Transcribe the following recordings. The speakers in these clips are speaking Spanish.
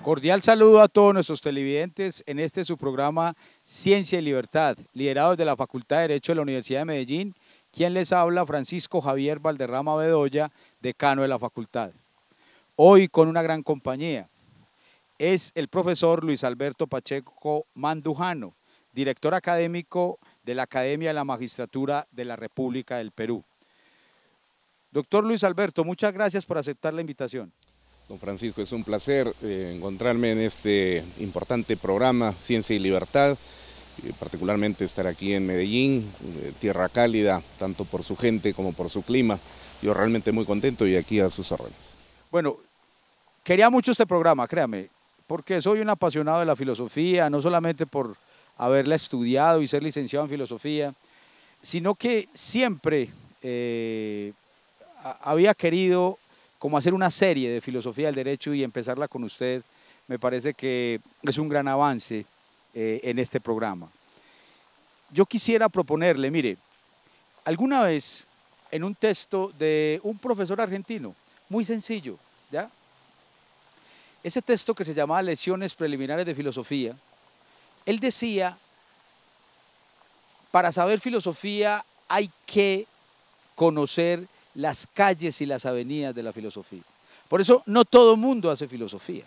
Cordial saludo a todos nuestros televidentes en este su programa Ciencia y Libertad, liderado desde la Facultad de Derecho de la Universidad de Medellín. Quien les habla, Francisco Javier Valderrama Bedoya, decano de la facultad. Hoy con una gran compañía. Es el profesor Luis Alberto Pacheco Mandujano, director académico de la Academia de la Magistratura de la República del Perú. Doctor Luis Alberto, muchas gracias por aceptar la invitación. Don Francisco, es un placer encontrarme en este importante programa Ciencia y Libertad, particularmente estar aquí en Medellín, tierra cálida, tanto por su gente como por su clima. Yo realmente muy contento y aquí a sus órdenes. Bueno, quería mucho este programa, créame, porque soy un apasionado de la filosofía, no solamente por haberla estudiado y ser licenciado en filosofía, sino que siempre había querido como hacer una serie de filosofía del derecho y empezarla con usted. Me parece que es un gran avance en este programa. Yo quisiera proponerle, mire, alguna vez en un texto de un profesor argentino, muy sencillo, ¿ya? Ese texto que se llamaba Lecciones Preliminares de Filosofía, él decía, para saber filosofía hay que conocer las calles y las avenidas de la filosofía. Por eso no todo mundo hace filosofía,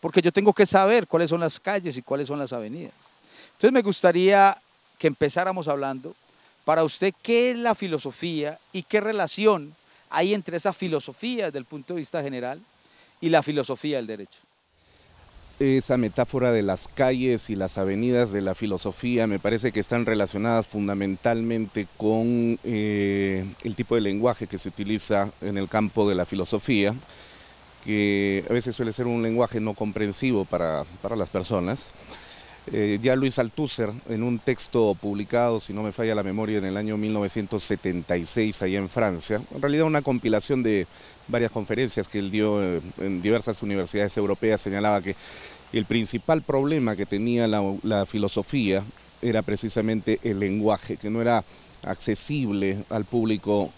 porque yo tengo que saber cuáles son las calles y cuáles son las avenidas. Entonces me gustaría que empezáramos hablando, para usted, ¿qué es la filosofía y qué relación hay entre esa filosofía desde el punto de vista general y la filosofía del derecho? Esa metáfora de las calles y las avenidas de la filosofía me parece que están relacionadas fundamentalmente con el tipo de lenguaje que se utiliza en el campo de la filosofía, que a veces suele ser un lenguaje no comprensivo para las personas. Ya Luis Althusser, en un texto publicado, si no me falla la memoria, en el año 1976 allá en Francia, en realidad una compilación de varias conferencias que él dio en diversas universidades europeas, señalaba que el principal problema que tenía la filosofía era precisamente el lenguaje, que no era accesible al público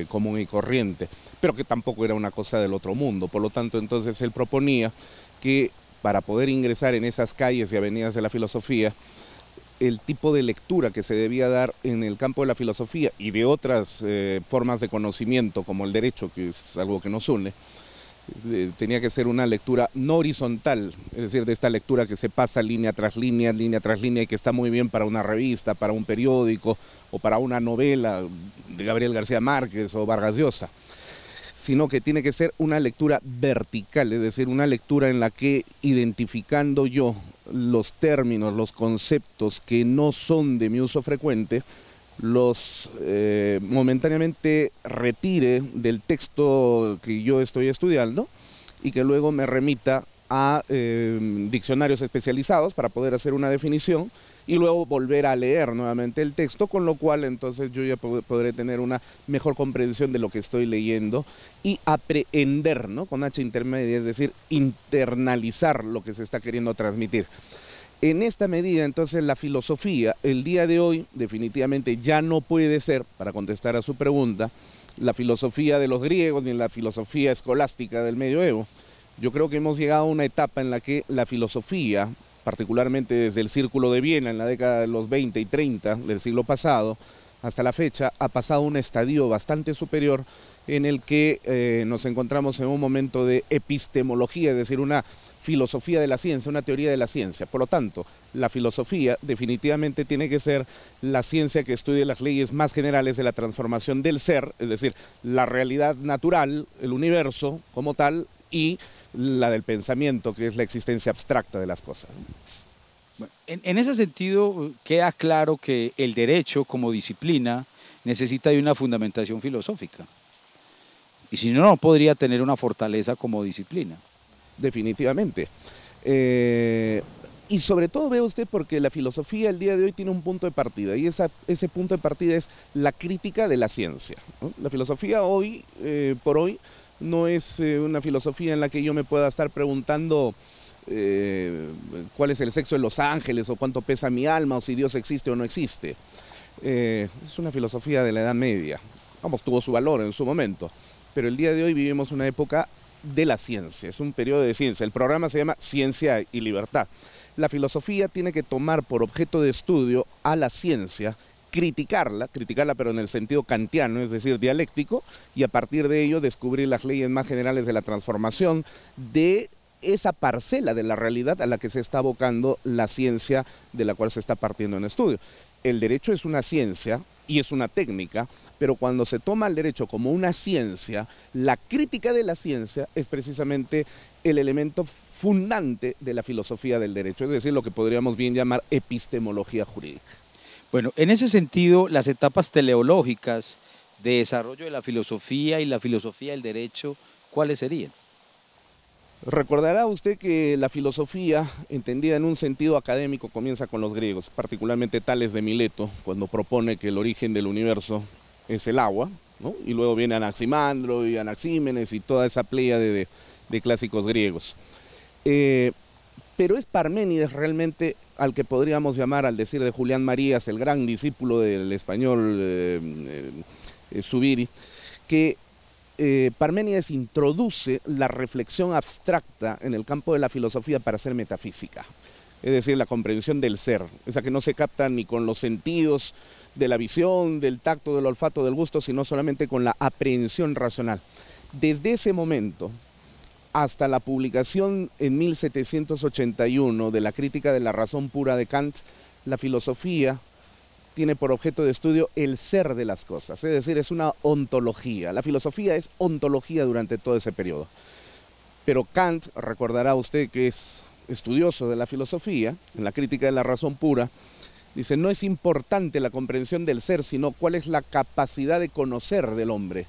común y corriente, pero que tampoco era una cosa del otro mundo. Por lo tanto, entonces él proponía que para poder ingresar en esas calles y avenidas de la filosofía, el tipo de lectura que se debía dar en el campo de la filosofía y de otras formas de conocimiento como el derecho, que es algo que nos une, tenía que ser una lectura no horizontal, es decir, de esta lectura que se pasa línea tras línea y que está muy bien para una revista, para un periódico o para una novela de Gabriel García Márquez o Vargas Llosa, sino que tiene que ser una lectura vertical, es decir, una lectura en la que, identificando yo los términos, los conceptos que no son de mi uso frecuente, los momentáneamente retire del texto que yo estoy estudiando y que luego me remita a diccionarios especializados para poder hacer una definición y luego volver a leer nuevamente el texto, con lo cual entonces yo ya podré tener una mejor comprensión de lo que estoy leyendo y aprehender, ¿no? Con H intermedia, es decir, internalizar lo que se está queriendo transmitir. En esta medida, entonces, la filosofía, el día de hoy, definitivamente ya no puede ser, para contestar a su pregunta, la filosofía de los griegos ni la filosofía escolástica del medioevo. Yo creo que hemos llegado a una etapa en la que la filosofía, particularmente desde el Círculo de Viena en la década de los 20 y 30 del siglo pasado, hasta la fecha, ha pasado un estadio bastante superior en el que nos encontramos en un momento de epistemología, es decir, una filosofía de la ciencia, una teoría de la ciencia. Por lo tanto, la filosofía definitivamente tiene que ser la ciencia que estudie las leyes más generales de la transformación del ser, es decir, la realidad natural, el universo como tal, y la del pensamiento, que es la existencia abstracta de las cosas. En ese sentido, queda claro que el derecho como disciplina necesita de una fundamentación filosófica. Y si no, no podría tener una fortaleza como disciplina. Definitivamente. Y sobre todo, vea usted, porque la filosofía el día de hoy tiene un punto de partida, y ese punto de partida es la crítica de la ciencia, ¿no? La filosofía hoy, por hoy, no es una filosofía en la que yo me pueda estar preguntando cuál es el sexo de los ángeles, o cuánto pesa mi alma, o si Dios existe o no existe. Es una filosofía de la Edad Media. Vamos, tuvo su valor en su momento, pero el día de hoy vivimos una época de la ciencia, es un periodo de ciencia. El programa se llama Ciencia y Libertad. La filosofía tiene que tomar por objeto de estudio a la ciencia, criticarla pero en el sentido kantiano, es decir, dialéctico, y a partir de ello descubrir las leyes más generales de la transformación de esa parcela de la realidad a la que se está abocando la ciencia de la cual se está partiendo en estudio. El derecho es una ciencia y es una técnica, pero cuando se toma el derecho como una ciencia, la crítica de la ciencia es precisamente el elemento fundante de la filosofía del derecho, es decir, lo que podríamos bien llamar epistemología jurídica. Bueno, en ese sentido, las etapas teleológicas de desarrollo de la filosofía y la filosofía del derecho, ¿cuáles serían? Recordará usted que la filosofía, entendida en un sentido académico, comienza con los griegos, particularmente Tales de Mileto, cuando propone que el origen del universo es el agua, ¿no? Y luego viene Anaximandro y Anaxímenes y toda esa pléyade de clásicos griegos. Pero es Parménides realmente al que podríamos llamar, al decir de Julián Marías, el gran discípulo del español Zubiri, que Parménides introduce la reflexión abstracta en el campo de la filosofía para hacer metafísica, es decir, la comprensión del ser, esa que no se capta ni con los sentidos de la visión, del tacto, del olfato, del gusto, sino solamente con la aprehensión racional. Desde ese momento hasta la publicación en 1781 de la Crítica de la Razón Pura de Kant, la filosofía tiene por objeto de estudio el ser de las cosas, es decir, es una ontología. La filosofía es ontología durante todo ese periodo. Pero Kant, recordará usted que es estudioso de la filosofía, en la Crítica de la Razón Pura, dice, no es importante la comprensión del ser, sino cuál es la capacidad de conocer del hombre.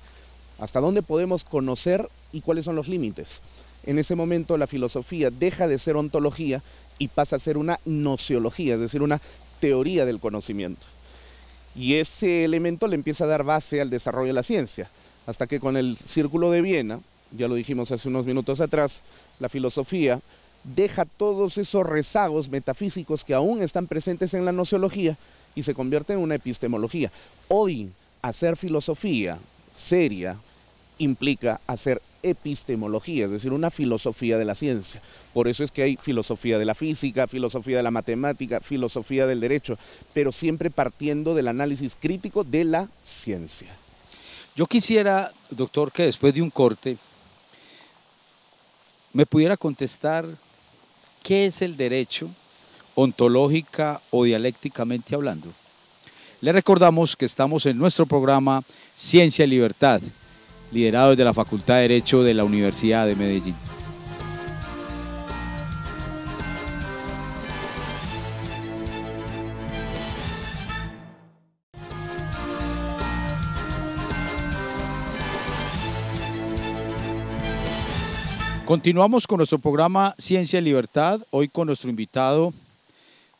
Hasta dónde podemos conocer y cuáles son los límites. En ese momento la filosofía deja de ser ontología y pasa a ser una nociología, es decir, una teoría del conocimiento. Y ese elemento le empieza a dar base al desarrollo de la ciencia, hasta que con el Círculo de Viena, ya lo dijimos hace unos minutos atrás, la filosofía deja todos esos rezagos metafísicos que aún están presentes en la nociología y se convierte en una epistemología. Hoy, hacer filosofía seria implica hacer epistemología, es decir, una filosofía de la ciencia. Por eso es que hay filosofía de la física, filosofía de la matemática, filosofía del derecho, pero siempre partiendo del análisis crítico de la ciencia. Yo quisiera, doctor, que después de un corte me pudiera contestar qué es el derecho, ontológica o dialécticamente hablando. Le recordamos que estamos en nuestro programa Ciencia y Libertad, liderado desde la Facultad de Derecho de la Universidad de Medellín. Continuamos con nuestro programa Ciencia y Libertad, hoy con nuestro invitado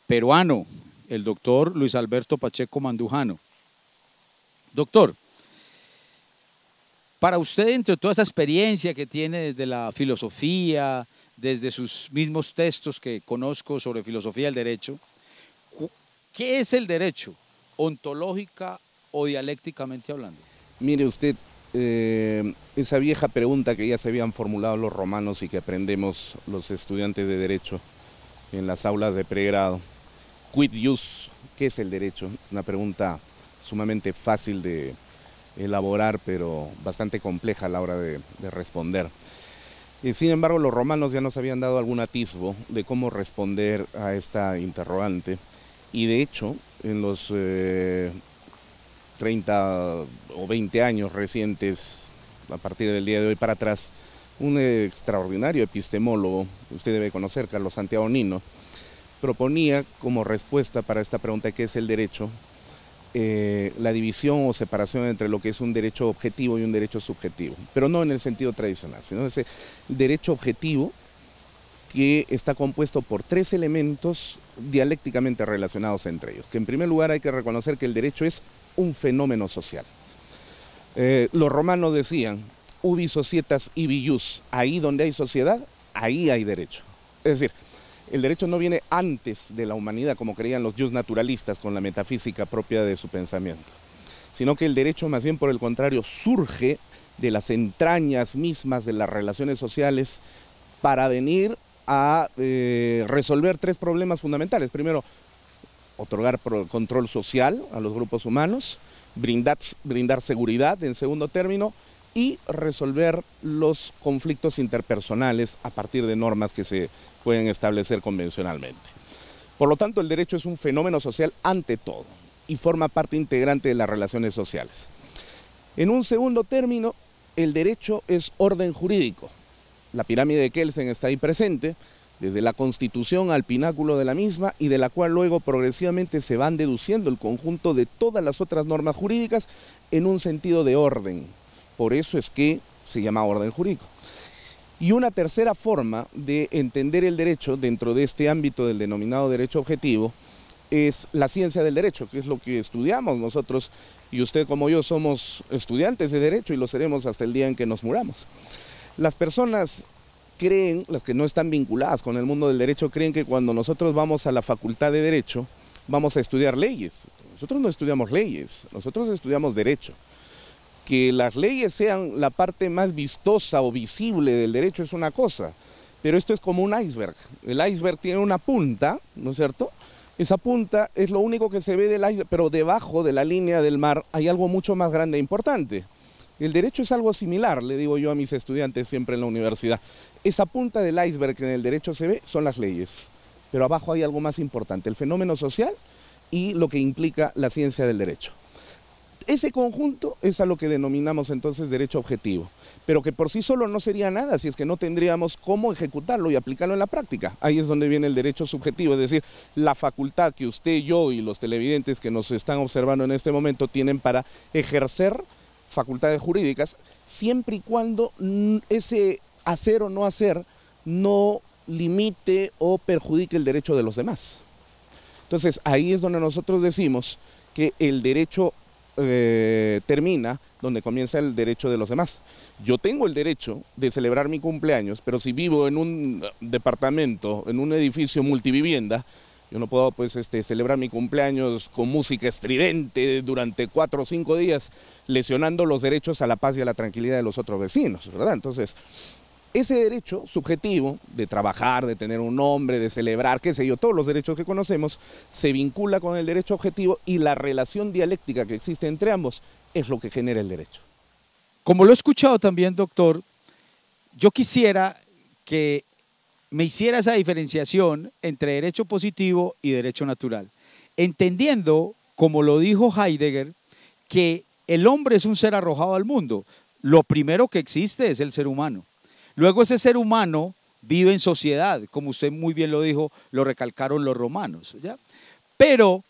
peruano, el doctor Luis Alberto Pacheco Mandujano. Doctor, para usted, entre toda esa experiencia que tiene desde la filosofía, desde sus mismos textos que conozco sobre filosofía del derecho, ¿qué es el derecho, ontológica o dialécticamente hablando? Mire usted, esa vieja pregunta que ya se habían formulado los romanos y que aprendemos los estudiantes de derecho en las aulas de pregrado, quid ius, ¿qué es el derecho? Es una pregunta sumamente fácil de elaborar, pero bastante compleja a la hora de responder. Sin embargo, los romanos ya nos habían dado algún atisbo de cómo responder a esta interrogante, y de hecho, en los 30 o 20 años recientes, a partir del día de hoy para atrás, un extraordinario epistemólogo, usted debe conocer, Carlos Santiago Nino, proponía como respuesta para esta pregunta ¿qué es el derecho? La división o separación entre lo que es un derecho objetivo y un derecho subjetivo, pero no en el sentido tradicional, sino ese derecho objetivo que está compuesto por tres elementos dialécticamente relacionados entre ellos, que en primer lugar hay que reconocer que el derecho es un fenómeno social. Los romanos decían, ubi societas ibi jus, ahí donde hay sociedad, ahí hay derecho. Es decir, el derecho no viene antes de la humanidad, como creían los jus naturalistas con la metafísica propia de su pensamiento, sino que el derecho más bien por el contrario surge de las entrañas mismas de las relaciones sociales para venir a resolver tres problemas fundamentales. Primero, otorgar control social a los grupos humanos, brindar seguridad en segundo término y resolver los conflictos interpersonales a partir de normas que se pueden establecer convencionalmente. Por lo tanto, el derecho es un fenómeno social ante todo y forma parte integrante de las relaciones sociales. En un segundo término, el derecho es orden jurídico. La pirámide de Kelsen está ahí presente, desde la Constitución al pináculo de la misma, y de la cual luego progresivamente se van deduciendo el conjunto de todas las otras normas jurídicas en un sentido de orden. Por eso es que se llama orden jurídico. Y una tercera forma de entender el derecho dentro de este ámbito del denominado derecho objetivo es la ciencia del derecho, que es lo que estudiamos nosotros, y usted como yo somos estudiantes de derecho y lo seremos hasta el día en que nos muramos. Las personas creen, las que no están vinculadas con el mundo del derecho, creen que cuando nosotros vamos a la facultad de derecho vamos a estudiar leyes. Nosotros no estudiamos leyes, nosotros estudiamos derecho. Que las leyes sean la parte más vistosa o visible del derecho es una cosa, pero esto es como un iceberg. El iceberg tiene una punta, ¿no es cierto? Esa punta es lo único que se ve del iceberg, pero debajo de la línea del mar hay algo mucho más grande e importante. El derecho es algo similar, le digo yo a mis estudiantes siempre en la universidad. Esa punta del iceberg que en el derecho se ve son las leyes, pero abajo hay algo más importante, el fenómeno social y lo que implica la ciencia del derecho. Ese conjunto es a lo que denominamos entonces derecho objetivo, pero que por sí solo no sería nada si es que no tendríamos cómo ejecutarlo y aplicarlo en la práctica. Ahí es donde viene el derecho subjetivo, es decir, la facultad que usted, yo y los televidentes que nos están observando en este momento tienen para ejercer facultades jurídicas, siempre y cuando ese hacer o no hacer no limite o perjudique el derecho de los demás. Entonces ahí es donde nosotros decimos que el derecho termina donde comienza el derecho de los demás. Yo tengo el derecho de celebrar mi cumpleaños, pero si vivo en un departamento, en un edificio multivivienda, yo no puedo pues celebrar mi cumpleaños con música estridente durante 4 o 5 días, lesionando los derechos a la paz y a la tranquilidad de los otros vecinos, ¿verdad? Entonces, ese derecho subjetivo de trabajar, de tener un nombre, de celebrar, qué sé yo, todos los derechos que conocemos, se vincula con el derecho objetivo y la relación dialéctica que existe entre ambos es lo que genera el derecho. Como lo he escuchado también, doctor, yo quisiera que me hiciera esa diferenciación entre derecho positivo y derecho natural, entendiendo, como lo dijo Heidegger, que el hombre es un ser arrojado al mundo. Lo primero que existe es el ser humano. Luego ese ser humano vive en sociedad, como usted muy bien lo dijo, lo recalcaron los romanos, ¿ya? Pero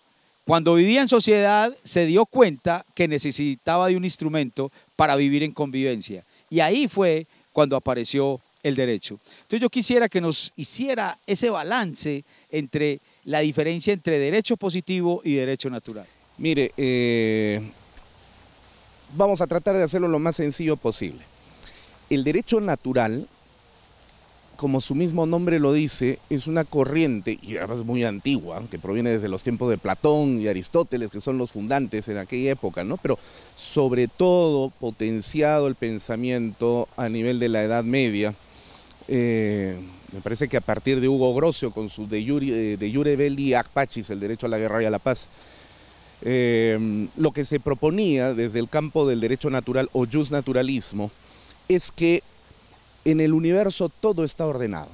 cuando vivía en sociedad se dio cuenta que necesitaba de un instrumento para vivir en convivencia. Y ahí fue cuando apareció el derecho. Entonces yo quisiera que nos hiciera ese balance entre la diferencia entre derecho positivo y derecho natural. Mire, vamos a tratar de hacerlo lo más sencillo posible. El derecho natural, como su mismo nombre lo dice, es una corriente, y además muy antigua, que proviene desde los tiempos de Platón y Aristóteles, que son los fundantes en aquella época, ¿no? Pero sobre todo potenciado el pensamiento a nivel de la Edad Media. Me parece que a partir de Hugo Grocio, con su de Iure Belli Ac Pacis, el derecho a la guerra y a la paz, lo que se proponía desde el campo del derecho natural o justnaturalismo es que en el universo todo está ordenado.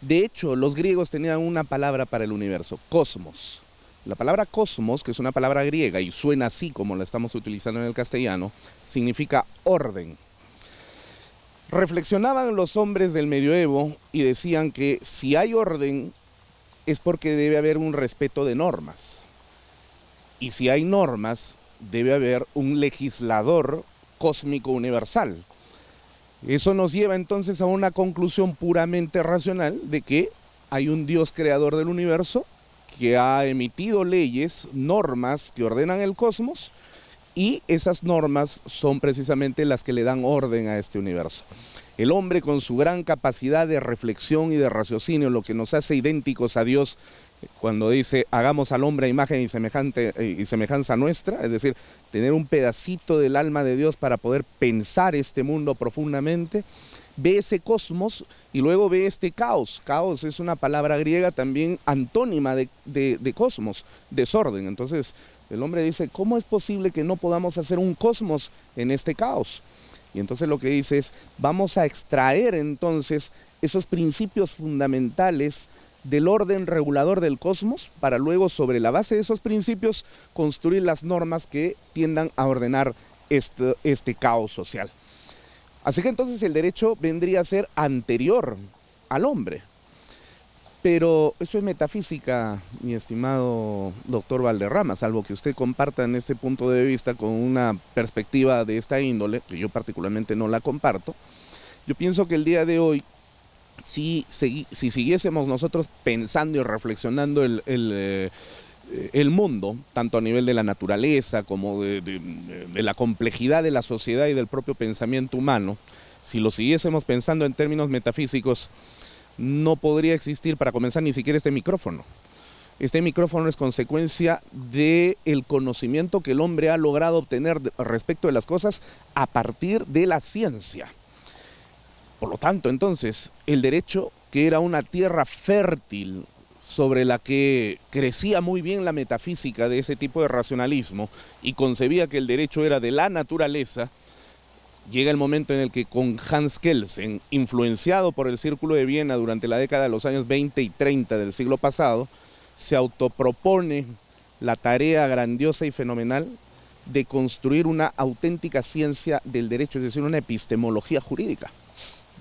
De hecho, los griegos tenían una palabra para el universo, cosmos. La palabra cosmos, que es una palabra griega y suena así como la estamos utilizando en el castellano, significa orden. Reflexionaban los hombres del medioevo y decían que si hay orden es porque debe haber un respeto de normas. Y si hay normas, debe haber un legislador cósmico universal. Eso nos lleva entonces a una conclusión puramente racional de que hay un Dios creador del universo que ha emitido leyes, normas que ordenan el cosmos, y esas normas son precisamente las que le dan orden a este universo. El hombre, con su gran capacidad de reflexión y de raciocinio, lo que nos hace idénticos a Dios Cuando dice hagamos al hombre a imagen y semejanza nuestra, es decir, tener un pedacito del alma de Dios para poder pensar este mundo profundamente, ve ese cosmos y luego ve este caos. Caos es una palabra griega también antónima de cosmos, desorden. Entonces el hombre dice, ¿cómo es posible que no podamos hacer un cosmos en este caos? Y entonces lo que dice es, vamos a extraer entonces esos principios fundamentales del orden regulador del cosmos para luego sobre la base de esos principios construir las normas que tiendan a ordenar este caos social. Así que entonces el derecho vendría a ser anterior al hombre. Pero eso es metafísica, mi estimado doctor Valderrama, salvo que usted comparta en este punto de vista con una perspectiva de esta índole, que yo particularmente no la comparto. Yo pienso que el día de hoy, si siguiésemos nosotros pensando y reflexionando el mundo, tanto a nivel de la naturaleza como de la complejidad de la sociedad y del propio pensamiento humano, si lo siguiésemos pensando en términos metafísicos, no podría existir, para comenzar, ni siquiera este micrófono. Este micrófono es consecuencia del conocimiento que el hombre ha logrado obtener respecto de las cosas a partir de la ciencia. Por lo tanto, entonces, el derecho, que era una tierra fértil sobre la que crecía muy bien la metafísica de ese tipo de racionalismo y concebía que el derecho era de la naturaleza, llega el momento en el que con Hans Kelsen, influenciado por el Círculo de Viena durante la década de los años 20 y 30 del siglo pasado, se autopropone la tarea grandiosa y fenomenal de construir una auténtica ciencia del derecho, es decir, una epistemología jurídica.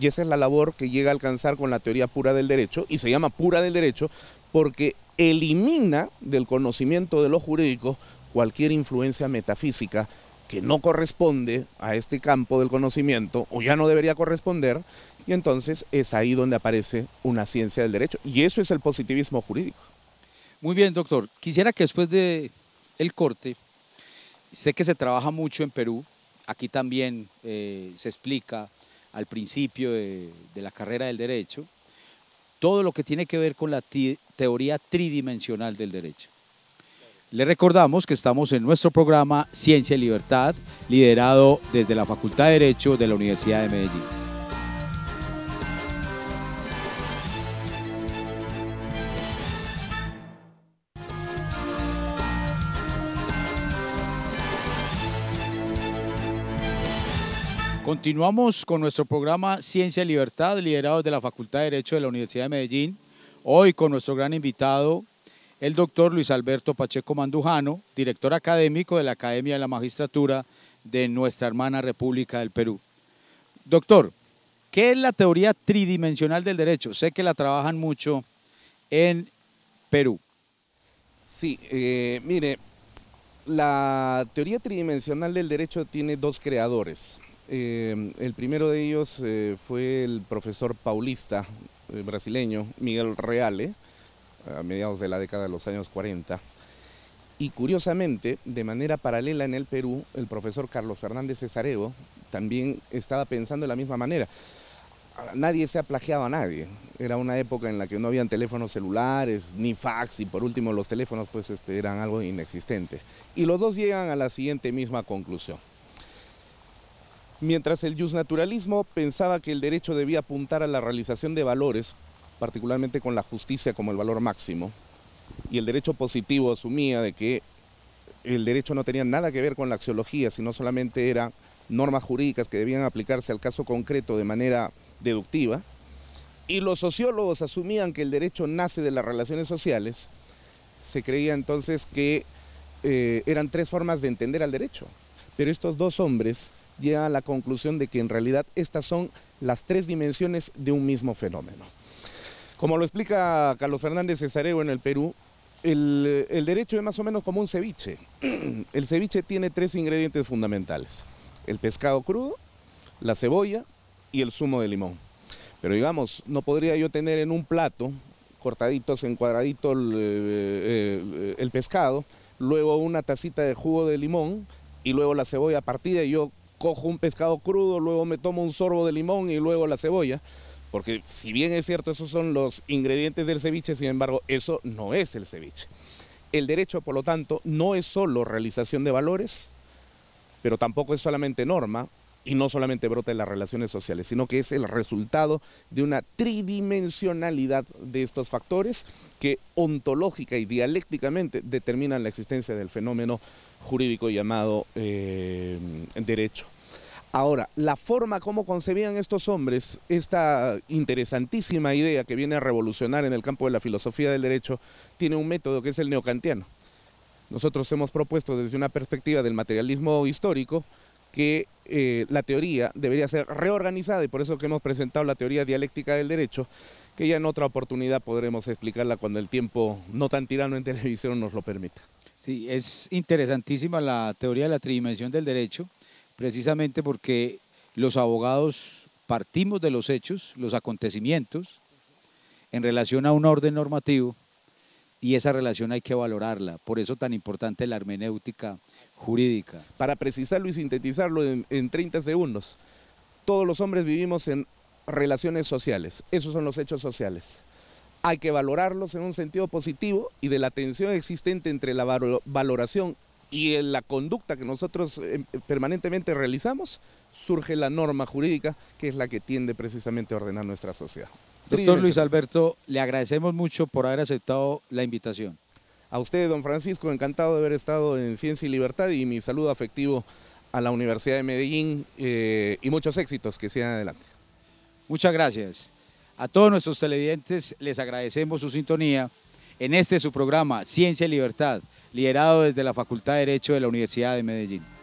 Y esa es la labor que llega a alcanzar con la teoría pura del derecho, y se llama pura del derecho porque elimina del conocimiento de lo jurídico cualquier influencia metafísica que no corresponde a este campo del conocimiento, o ya no debería corresponder, y entonces es ahí donde aparece una ciencia del derecho, y eso es el positivismo jurídico. Muy bien, doctor. Quisiera que después del corte, sé que se trabaja mucho en Perú, aquí también se explica al principio de la carrera del derecho, todo lo que tiene que ver con la teoría tridimensional del derecho. Le recordamos que estamos en nuestro programa Ciencia y Libertad, liderado desde la Facultad de Derecho de la Universidad de Medellín. Continuamos con nuestro programa Ciencia y Libertad, liderado desde la Facultad de Derecho de la Universidad de Medellín. Hoy con nuestro gran invitado, el doctor Luis Alberto Pacheco Mandujano, director académico de la Academia de la Magistratura de nuestra hermana República del Perú. Doctor, ¿qué es la teoría tridimensional del derecho? Sé que la trabajan mucho en Perú. Sí, mire, la teoría tridimensional del derecho tiene dos creadores. El primero de ellos fue el profesor paulista brasileño Miguel Reale, a mediados de la década de los años 40. Y curiosamente, de manera paralela en el Perú, el profesor Carlos Fernández Cesareo también estaba pensando de la misma manera. Nadie se ha plagiado a nadie. Era una época en la que no habían teléfonos celulares, ni fax, y por último los teléfonos pues eran algo inexistente. Y los dos llegan a la siguiente misma conclusión. Mientras el justnaturalismo pensaba que el derecho debía apuntar a la realización de valores, particularmente con la justicia como el valor máximo, y el derecho positivo asumía de que el derecho no tenía nada que ver con la axiología, sino solamente eran normas jurídicas que debían aplicarse al caso concreto de manera deductiva, y los sociólogos asumían que el derecho nace de las relaciones sociales, se creía entonces que eran tres formas de entender al derecho. Pero estos dos hombres llegan a la conclusión de que en realidad estas son las tres dimensiones de un mismo fenómeno. Como lo explica Carlos Fernández Cesareo en el Perú, el derecho es más o menos como un ceviche. El ceviche tiene tres ingredientes fundamentales: el pescado crudo, la cebolla y el zumo de limón. Pero digamos, no podría yo tener en un plato, cortaditos en cuadraditos el pescado, luego una tacita de jugo de limón y luego la cebolla partida, y yo cojo un pescado crudo, luego me tomo un sorbo de limón y luego la cebolla. Porque si bien es cierto, esos son los ingredientes del ceviche, sin embargo, eso no es el ceviche. El derecho, por lo tanto, no es solo realización de valores, pero tampoco es solamente norma y no solamente brota en las relaciones sociales, sino que es el resultado de una tridimensionalidad de estos factores que ontológica y dialécticamente determinan la existencia del fenómeno jurídico llamado derecho. Ahora, la forma como concebían estos hombres esta interesantísima idea que viene a revolucionar en el campo de la filosofía del derecho, tiene un método que es el neokantiano. Nosotros hemos propuesto desde una perspectiva del materialismo histórico que la teoría debería ser reorganizada, y por eso que hemos presentado la teoría dialéctica del derecho, que ya en otra oportunidad podremos explicarla cuando el tiempo no tan tirano en televisión nos lo permita. Sí, es interesantísima la teoría de la tridimensión del derecho, precisamente porque los abogados partimos de los hechos, los acontecimientos, en relación a un orden normativo, y esa relación hay que valorarla. Por eso tan importante la hermenéutica jurídica. Para precisarlo y sintetizarlo en 30 segundos, todos los hombres vivimos en relaciones sociales, esos son los hechos sociales. Hay que valorarlos en un sentido positivo, y de la tensión existente entre la valoración y la conducta que nosotros permanentemente realizamos, surge la norma jurídica, que es la que tiende precisamente a ordenar nuestra sociedad. Doctor Luis Alberto, le agradecemos mucho por haber aceptado la invitación. A usted, don Francisco, encantado de haber estado en Ciencia y Libertad, y mi saludo afectivo a la Universidad de Medellín, y muchos éxitos, que sigan adelante. Muchas gracias. A todos nuestros televidentes les agradecemos su sintonía en su programa Ciencia y Libertad, liderado desde la Facultad de Derecho de la Universidad de Medellín.